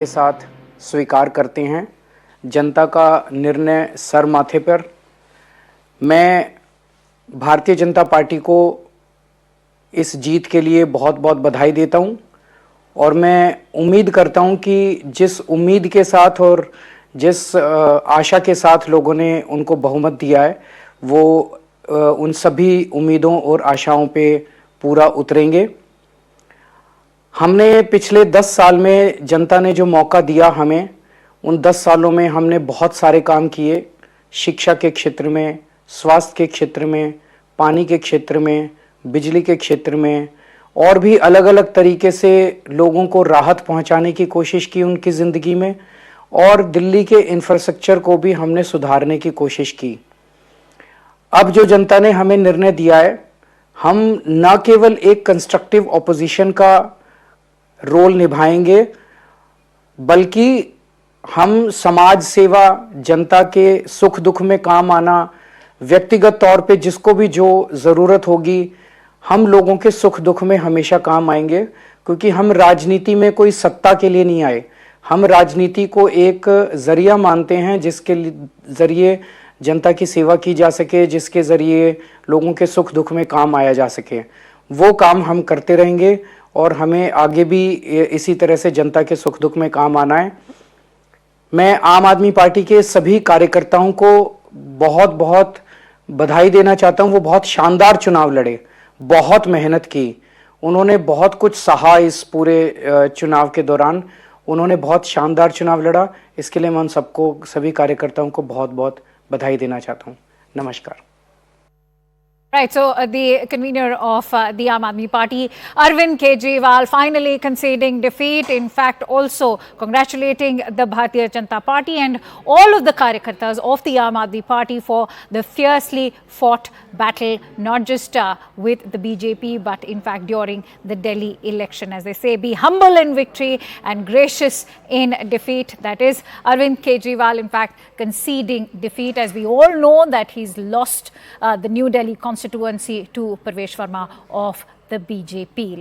के साथ स्वीकार करते हैं जनता का निर्णय सर माथे पर। मैं भारतीय जनता पार्टी को इस जीत के लिए बहुत बहुत बधाई देता हूं और मैं उम्मीद करता हूं कि जिस उम्मीद के साथ और जिस आशा के साथ लोगों ने उनको बहुमत दिया है वो उन सभी उम्मीदों और आशाओं पे पूरा उतरेंगे। हमने पिछले 10 साल में जनता ने जो मौका दिया हमें, उन 10 सालों में हमने बहुत सारे काम किए। शिक्षा के क्षेत्र में, स्वास्थ्य के क्षेत्र में, पानी के क्षेत्र में, बिजली के क्षेत्र में और भी अलग अलग तरीके से लोगों को राहत पहुंचाने की कोशिश की उनकी ज़िंदगी में, और दिल्ली के इंफ्रास्ट्रक्चर को भी हमने सुधारने की कोशिश की। अब जो जनता ने हमें निर्णय दिया है, हम न केवल एक कंस्ट्रक्टिव ऑपोजिशन का रोल निभाएंगे बल्कि हम समाज सेवा, जनता के सुख दुख में काम आना, व्यक्तिगत तौर पे जिसको भी जो ज़रूरत होगी, हम लोगों के सुख दुख में हमेशा काम आएंगे। क्योंकि हम राजनीति में कोई सत्ता के लिए नहीं आए, हम राजनीति को एक ज़रिया मानते हैं जिसके ज़रिए जनता की सेवा की जा सके, जिसके ज़रिए लोगों के सुख दुख में काम आया जा सके। वो काम हम करते रहेंगे और हमें आगे भी इसी तरह से जनता के सुख दुख में काम आना है। मैं आम आदमी पार्टी के सभी कार्यकर्ताओं को बहुत बहुत बधाई देना चाहता हूं। वो बहुत शानदार चुनाव लड़े, बहुत मेहनत की, उन्होंने बहुत कुछ सहा इस पूरे चुनाव के दौरान। उन्होंने बहुत शानदार चुनाव लड़ा। इसके लिए मैं उन सबको, सभी कार्यकर्ताओं को बहुत बहुत बधाई देना चाहता हूं। नमस्कार। Right, so the convener of the Aam Aadmi Party, Arvind Kejriwal, finally conceding defeat. In fact, also congratulating the Bharatiya Janata Party and all of the Karyakartas of the Aam Aadmi Party for the fiercely fought battle, not just with the BJP, but in fact during the Delhi election. As they say, be humble in victory and gracious in defeat. That is Arvind Kejriwal, in fact, conceding defeat, as we all know that he's lost the New Delhi constituency to Parvesh Verma of the BJP.